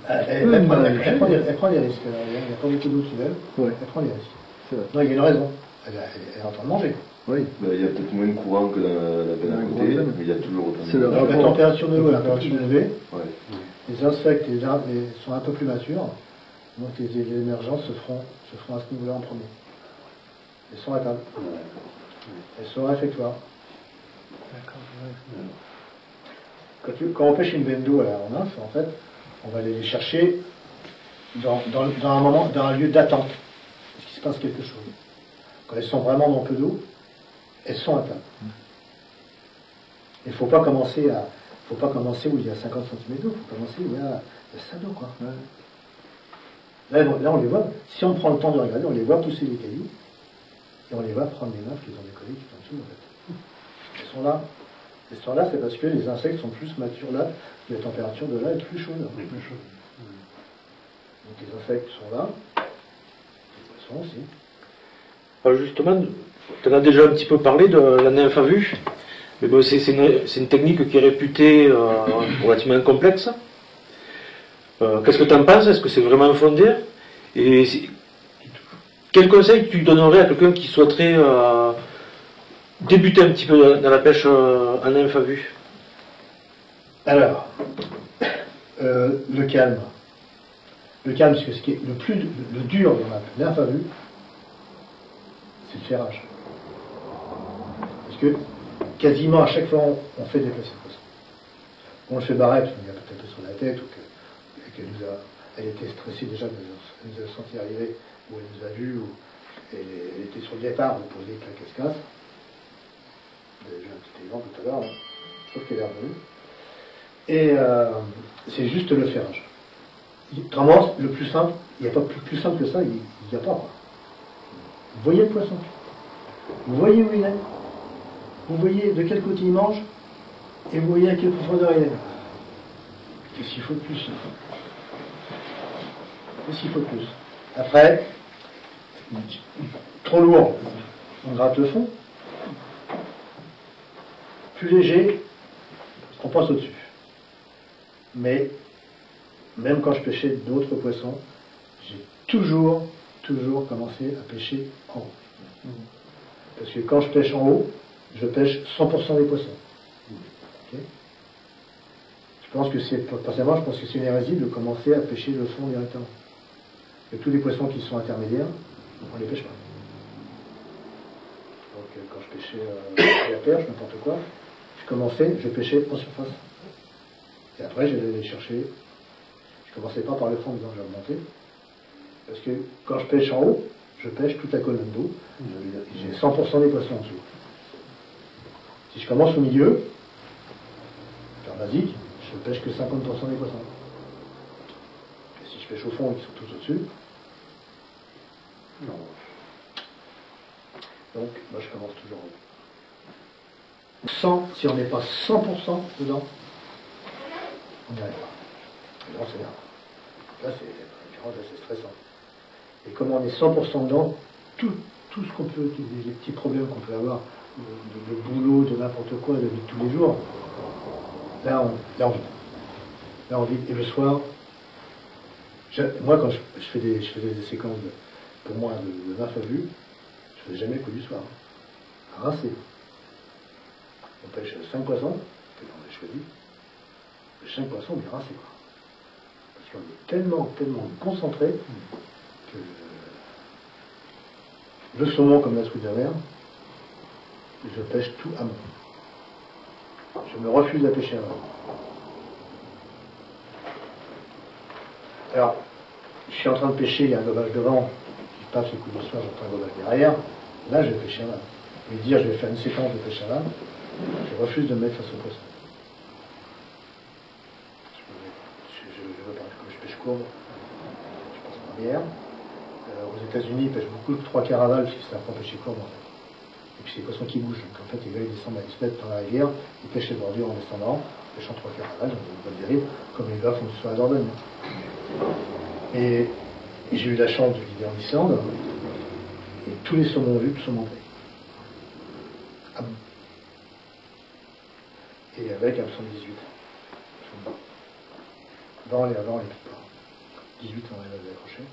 Elle prend les risques. Il n'y a pas beaucoup d'eau sous elle. Ouais. Elle prend les risques. C'est vrai. Non, il y a une raison. Elle est en train de manger. Oui. Il y a peut-être moins de courant que dans la peine à côté, mais il y a toujours autant de C'est le Donc, la température de l'eau et la température élevée, Ouais. les insectes sont un peu plus matures. Donc les émergences se feront à ce niveau-là en premier. Elles sont à table. Elles sont réfectoires. Quand on pêche une veine d'eau en nymphe, en fait, on va aller les chercher dans un lieu d'attente. Est-ce qu'il se passe quelque chose? Quand elles sont vraiment dans peu d'eau, elles sont à table. Il ne faut pas commencer où il y a 50 cm d'eau, il faut commencer où il y a 5 d'eau, quoi. Ouais. Là, on les voit, si on prend le temps de regarder, on les voit pousser les cailloux, et on les voit prendre les nymphes qui ont décollé, qui sont en dessous, en fait. Elles sont là. Elles sont là, c'est parce que les insectes sont plus matures là, la température de là est plus chaude. Donc les insectes sont là, les poissons aussi. Alors justement, tu en as déjà un petit peu parlé de la nymphe à vue, mais bon, c'est une technique qui est réputée relativement complexe. Qu'est-ce que tu en penses? Est-ce que c'est vraiment fondé? Et quel conseil tu donnerais à quelqu'un qui souhaiterait débuter un petit peu dans la pêche en nymphe à vue? Alors, le calme. Le calme, parce que ce qui est le dur dans la nymphe à vue, c'est le ferrage. Parce que quasiment à chaque fois, on fait déplacer le poisson. On le fait barrer parce qu'il y a peut-être sur la tête ou qu'elle était stressée déjà, elle nous a senti arriver, ou elle nous a vus, ou elle était sur le départ, vous posez avec la cascasse. Vous avez vu un petit exemple tout à l'heure, sauf qu'elle est revenue. Et c'est juste le ferrage. Vraiment, le plus simple, il n'y a pas plus simple que ça, il n'y a pas. Quoi. Vous voyez le poisson, vous voyez où il est, vous voyez de quel côté il mange, et vous voyez à quelle profondeur il est. Qu'est-ce qu'il faut de plus? Qu'est-ce qu'il faut de plus? Après, trop lourd, on gratte le fond. Plus léger, on passe au-dessus. Mais, même quand je pêchais d'autres poissons, j'ai toujours commencé à pêcher en haut. Parce que quand je pêche en haut, je pêche 100% des poissons. Okay, je pense que c'est une hérésie de commencer à pêcher le fond directement. Et tous les poissons qui sont intermédiaires, on ne les pêche pas. Donc quand je pêchais la perche, n'importe quoi, je pêchais en surface. Et après, j'allais les chercher. Je commençais pas par le fond en disant que je vais remonter. Parce que quand je pêche en haut, je pêche toute la colonne d'eau. J'ai 100% des poissons en dessous. Si je commence au milieu, faire basique, je pêche que 50% des poissons. Et si je pêche au fond et qu'ils sont tous au-dessus, non. Donc, moi je commence toujours en haut. Si on n'est pas 100% dedans, on n'y arrive pas. Et là, c'est là. Là, c'est stressant. Et comme on est 100% dedans, tout ce qu'on peut, les petits problèmes qu'on peut avoir, le boulot, de n'importe quoi, de la vie de tous les jours, là on vit. Là on vit. Et le soir, moi quand je fais des séquences pour moi de nymphe à vue, je ne fais jamais le coup du soir. Rincé. On pêche 5 poissons, c'est quand on a choisi. Les 5 poissons, on est rincé, quoi. Parce qu'on est tellement concentré que le saumon comme la truite de mer, je pêche tout amont. Je me refuse à pêcher amont. Alors, je suis en train de pêcher, il y a un gobage devant, je passe le coup de soir, j'entends un gobage derrière, là je vais pêcher à main. Mais dire je vais faire une séquence de pêche à main, je refuse de me mettre face au poisson. Je veux pas, comme je pêche courbe, je passe par bière. Aux États-Unis, ils pêchent beaucoup de 3 caravales, parce qu'ils savent pas pêcher courbe en fait. Et puis c'est des poissons qui bougent. Donc en fait, les gars ils descendent ils se mettent dans la rivière, ils pêchent les bordures en descendant, pêchant 3 caravales, donc une bonne dérive, comme les gars font sur la Dordogne. Et j'ai eu la chance de vivre en Islande, et tous les saumons vus sont montés. Ah bon. Et avec un 78. Avant les piques pas. 18 on arrive à les accrocher.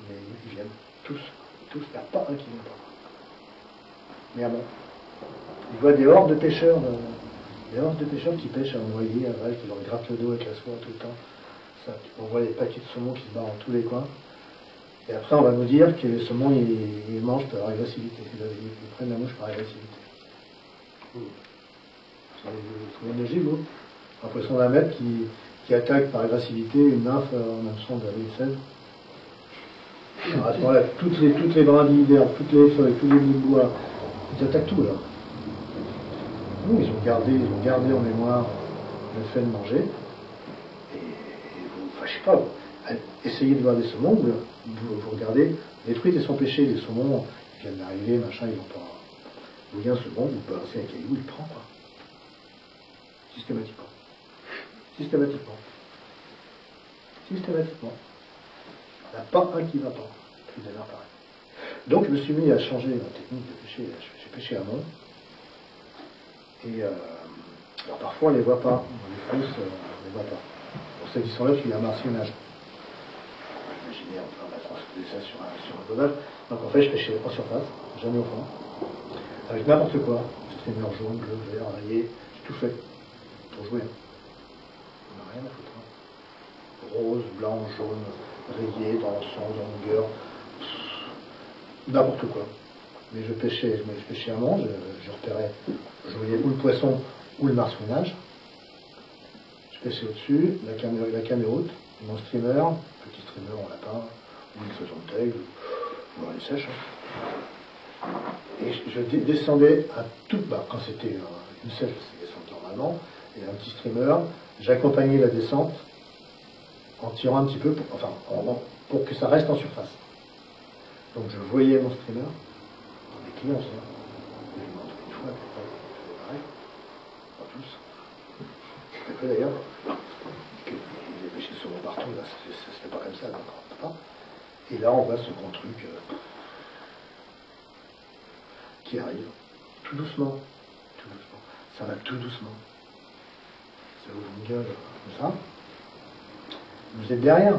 Mais ils viennent. Tous. Il n'y a pas un qui ne vient pas. Mais ah bon. Ils voient des hordes de pêcheurs. Des hordes de pêcheurs qui pêchent à noyer, à vache, qui leur grattent le dos avec la soie tout le temps. Ça, on voit les paquets de saumon qui se barrent dans tous les coins. Et après, on va nous dire que les saumons, ils mangent par agressivité. Ils prennent la mouche par agressivité. Vous trouvez une logique, vous? Un poisson d'un mètre qui attaque par agressivité une nymphe en absence d'avril 16. À ce moment-là, toutes les brindilles d'herbe, toutes les feuilles, tous les bouts de bois, ils attaquent tout, là. Nous, ils ont gardé en mémoire le fait de manger. Et vous, enfin, je sais pas, essayez de voir des saumons, vous regardez, les truites, ils sont pêchés, les saumons, ils viennent d'arriver, machin, ils vont pas. Vous voyez un saumon, vous balancez un caillou, il prend, quoi. Systématiquement. Il n'y en a pas un qui ne va pas. Puis d'ailleurs, pareil. Donc je me suis mis à changer ma technique de pêcher. J'ai pêché à mont. Et alors parfois on ne les voit pas. Dans les fosses, on ne les voit pas. Pour ceux qui sont là, il y a un martionnage. Imaginez, on va transposer ça sur un gobage. Donc en fait, je pêchais en surface, jamais au fond. Avec n'importe quoi. Streamer jaune, bleu, vert, rayé, j'ai tout fait. Pour jouer. On n'a rien à foutre. Rose, blanc, jaune, rayé, dans le sang, dans le longueur. N'importe quoi. Mais je pêchais à mont, je repérais, je voyais ou le poisson ou le marsouinage. Je pêchais au-dessus, la canne est haute, mon streamer, petit streamer en lapin, ou une faisant de taille, ou une sèche. Et je descendais à toute bas, quand c'était une sèche, c'est descendre normalement, et un petit streamer, j'accompagnais la descente en tirant un petit peu, pour que ça reste en surface. Donc je voyais mon streamer, dans les clients, ça. Je l'ai montré une fois, puis après, je faisais pareil. Pas tous. Très peu d'ailleurs. Il y avait chez saumon partout, là, c'était pas comme ça, donc on peut pas. Et là, on voit ce grand truc qui arrive, tout doucement. Ça va tout doucement. Ça ouvre une gueule comme ça. Vous êtes derrière.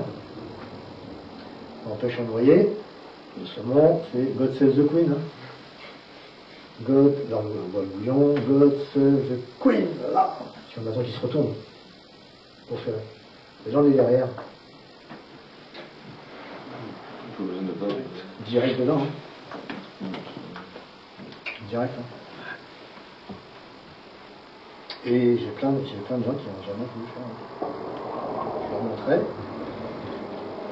On pêche en noyer. Le saumon, c'est God Save the Queen. Hein. God, dans le bouillon, God Save the Queen. Là. Si on attend qu'il se retourne. Pour faire. Les gens, on est derrière. Direct dedans. Hein. Direct. Hein. Et j'ai plein de gens qui n'ont jamais voulu faire. Je leur montrais.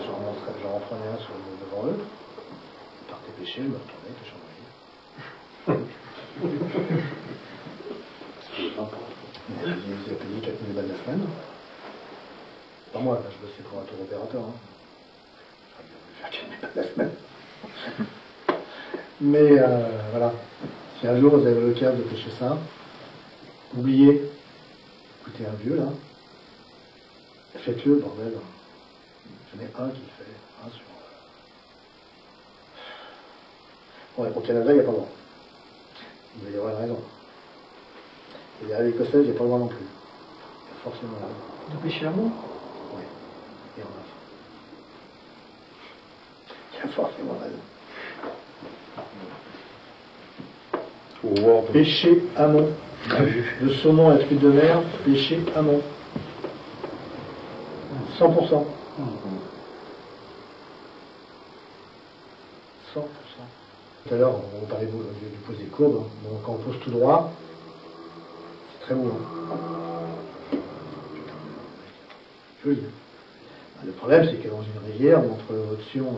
J'en reprenais un devant eux. Ils partaient pêcher, ils me retournaient, ils avaient payé 4 000 balles la semaine. Pas moi, là, je bossais pour un tour opérateur. Hein. J'aurais bien voulu faire 4 000 balles la semaine. Mais voilà. Si un jour vous avez l'occasion de pêcher ça, oubliez, écoutez un vieux là, faites-le, bordel. J'en ai un qui le fait, un sur. Bon, au Canada, il n'y a pas le droit. Il va y avoir une raison. Et à l'Écossaise, il n'y a pas le droit non plus. Il y a forcément la raison. De pêcher à mont? Oui. Et en a. Il y a forcément raison. Pêcher à mont. Le saumon à truite de mer, pêcher à mont. 100%. 100%. Tout à l'heure, on parlait du poser courbe. Donc, quand on pose tout droit, c'est très beau. Hein. Joli. Le problème, c'est que dans une rivière, entre votre Sion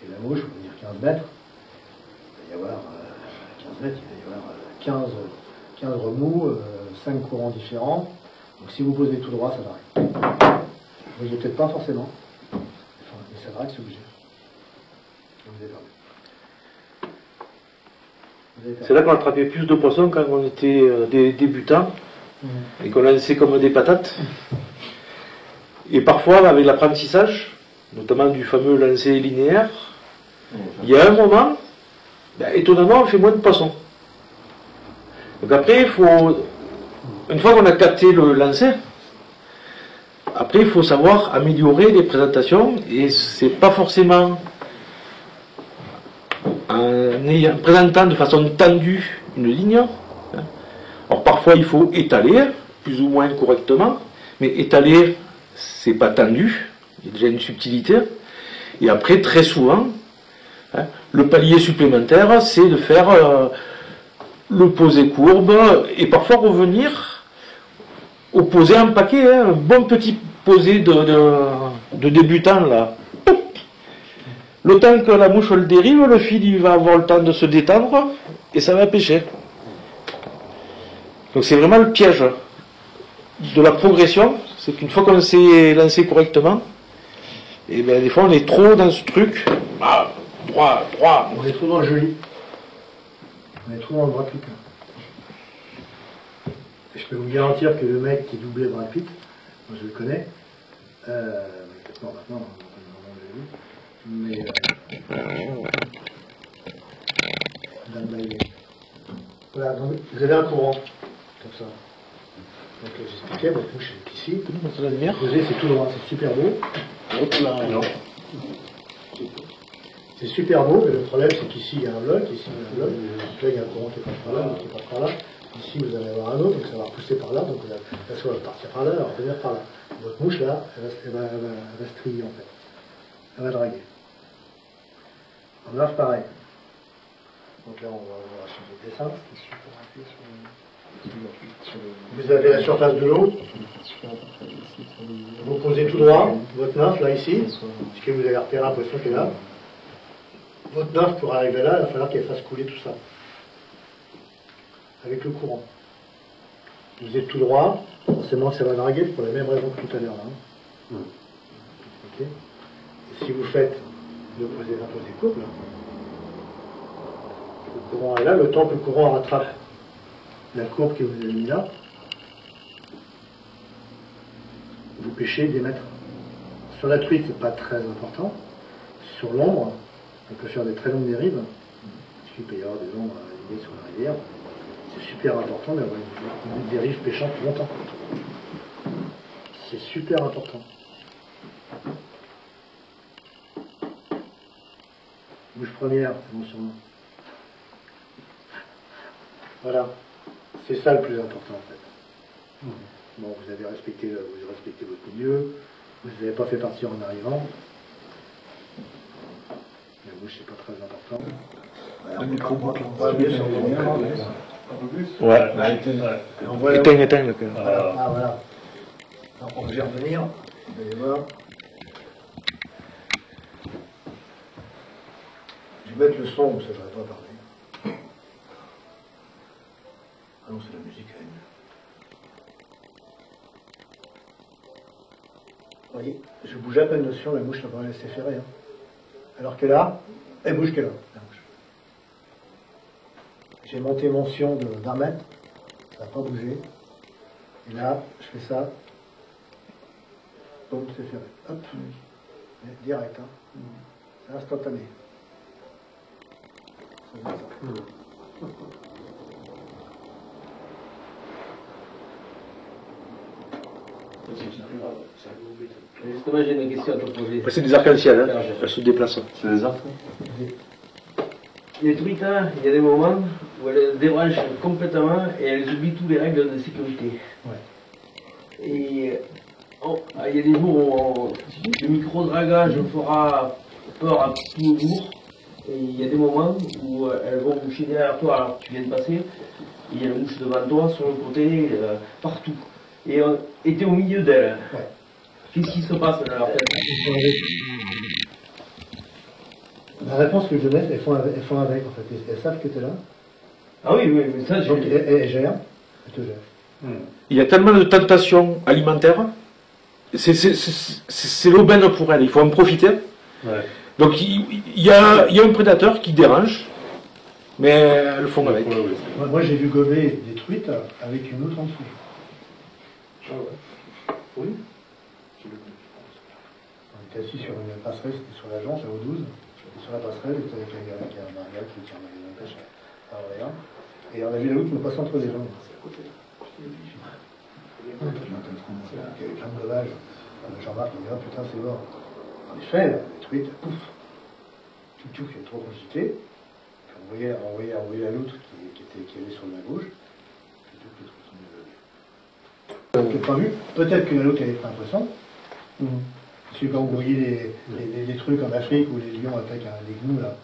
et la Mouche, on peut dire 15 mètres, il va y avoir 15 mètres, il va y avoir 15 remous, 5 courants différents. Donc si vous posez tout droit, ça drague. Vous ne peut-être pas forcément, mais ça drague, c'est obligé. Vous avez perdu. C'est là qu'on attrapait plus de poissons quand on était des débutants et qu'on lançait comme des patates. Et parfois, avec l'apprentissage, notamment du fameux lancer linéaire, il y a un moment, étonnamment, on fait moins de poissons. Donc après, une fois qu'on a capté le lancer, après il faut savoir améliorer les présentations, et c'est pas forcément en présentant de façon tendue une ligne. Alors parfois il faut étaler, plus ou moins correctement, mais étaler, c'est pas tendu, il y a déjà une subtilité. Et après, très souvent, le palier supplémentaire, c'est de faire le posé courbe, et parfois revenir au posé en paquet, un bon petit posé de débutant là. Le temps que la mouche le dérive, le fil il va avoir le temps de se détendre et ça va pêcher. Donc c'est vraiment le piège de la progression, c'est qu'une fois qu'on s'est lancé correctement, et bien des fois on est trop dans ce truc, droit. On est trop dans le joli. On est trop dans le Brad Pitt. Je peux vous garantir que le mec qui doublait Brad Pitt, moi je le connais, peut-être non maintenant, on l'a vu, mais Dan Bailey. Voilà, donc vous avez un courant, comme ça. Donc j'expliquais, votre mouche est ici. Posé, c'est tout droit, c'est super beau. C'est super beau, mais le problème c'est qu'ici il y a un bloc, ici il y a un bloc, donc là il y a un courant qui passe par là, qui passe par là. Ici vous allez avoir un autre, donc ça va repousser par là, donc la soie va partir par là, elle va revenir par là. Votre mouche là, elle va strier en fait. Elle va draguer. En lave pareil. Donc là on va changer de dessin. Vous avez la surface de l'eau. Vous posez tout droit, votre nymphe là ici, puisque vous allez repérer un poisson qui est là. Votre nymphe pour arriver là, il va falloir qu'elle fasse couler tout ça. Avec le courant. Vous êtes tout droit, forcément ça va draguer pour la même raison que tout à l'heure. Hein. Okay. Et si vous faites un posé courbe, là, le courant est là, le temps que le courant rattrape la courbe que vous avez mis là, vous pêchez des mètres. Sur la truite, c'est pas très important. Sur l'ombre, on peut faire des très longues dérives, parce qu'il peut y avoir des ombres à lier sur la rivière. C'est super important d'avoir une dérive pêchante longtemps. C'est super important. Bouche première, c'est mon surnom. Voilà. C'est ça le plus important en fait. Bon, vous avez respecté votre milieu, vous n'avez pas fait partir en arrivant. La bouche, c'est pas très important. Le micro boucle. Ouais. Éteins le cœur. Ah voilà. Alors on va revenir, vous allez voir. Je vais mettre le son où ça ne devrait pas parler. Ah non, c'est la musique quand même. Vous voyez, je bouge à peine le sion, la mouche n'a pas laissé faire rien. Alors que là, elle bouge qu'elle a. J'ai monté mon sion d'un mètre, ça n'a pas bougé. Et là, je fais ça. Boum, c'est ferré. Hop. Direct. Hein. C'est instantané. C'est comme ça. Justement, j'ai une question à te poser. C'est des arcs-en-ciel, hein. Elles se déplacent. C'est des arcs. Les truites, hein, il y a des moments où elles débranchent complètement et elles oublient toutes les règles de sécurité. Ouais. Et il y a des jours où le micro-dragage fera peur à tous les jours. et il y a des moments où elles vont moucher derrière toi alors que tu viens de passer, et il y a une mouche devant toi, sur le côté, partout. Et tu es au milieu d'elles. Ouais. Qu'est-ce qui se passe dans leur tête? La réponse que je donne, elles font avec en fait. Elles savent que tu es là. Ah oui, oui, mais ça, Donc elles gèrent, elles te gèrent. Il y a tellement de tentations alimentaires, c'est l'aubaine pour elles, il faut en profiter. Ouais. Donc il y a un prédateur qui dérange, mais elles le font avec. Moi j'ai vu gober des truites avec une autre en dessous. Ah ouais. Oui. On était assis sur une passerelle, c'était sur la Jange, à O12. J'étais sur la passerelle, j'étais avec un gars qui a un gars qui tient un pêche à Orléans. Et on a vu la route me passer entre les jambes. Il y avait plein de gobage. Jean-Marc il dit, oh putain c'est mort. En effet, là, les truites, pouf. Tout qui est trop agité. Puis on voyait la loutre qui allait sur la gauche. Puis tout les truites sont venus. Peut-être pas vu. Peut-être que la loutre avait pris un poisson. Parce que quand vous voyez les trucs en Afrique où les lions attaquent les gnous, là,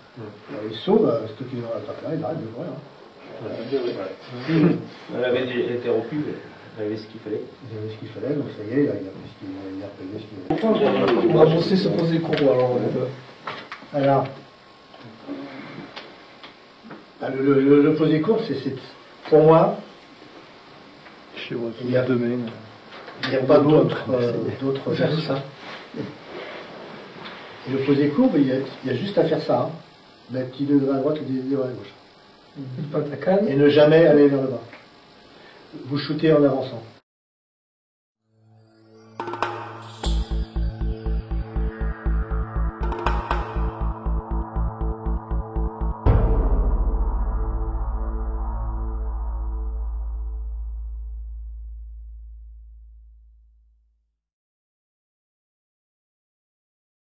ils sauvent, c'est tout qu'ils ont attrapé, ils arrêtent de courir. Elle avait interrompu, elle avait ce qu'il fallait. Il avait ce qu'il fallait, donc ça y est, il a repayé ce qu'il avait. On va bosser se poser court alors. Alors, le poser court, c'est pour moi, Je vois, il y a demain. Il n'y a pas d'autre Faire ça. Et le poser courbe, il y a juste à faire ça. Hein. Mettre petit degré à droite et des degrés à gauche. Pas ta canne. Et ne jamais aller vers le bas. Vous shootez en avançant.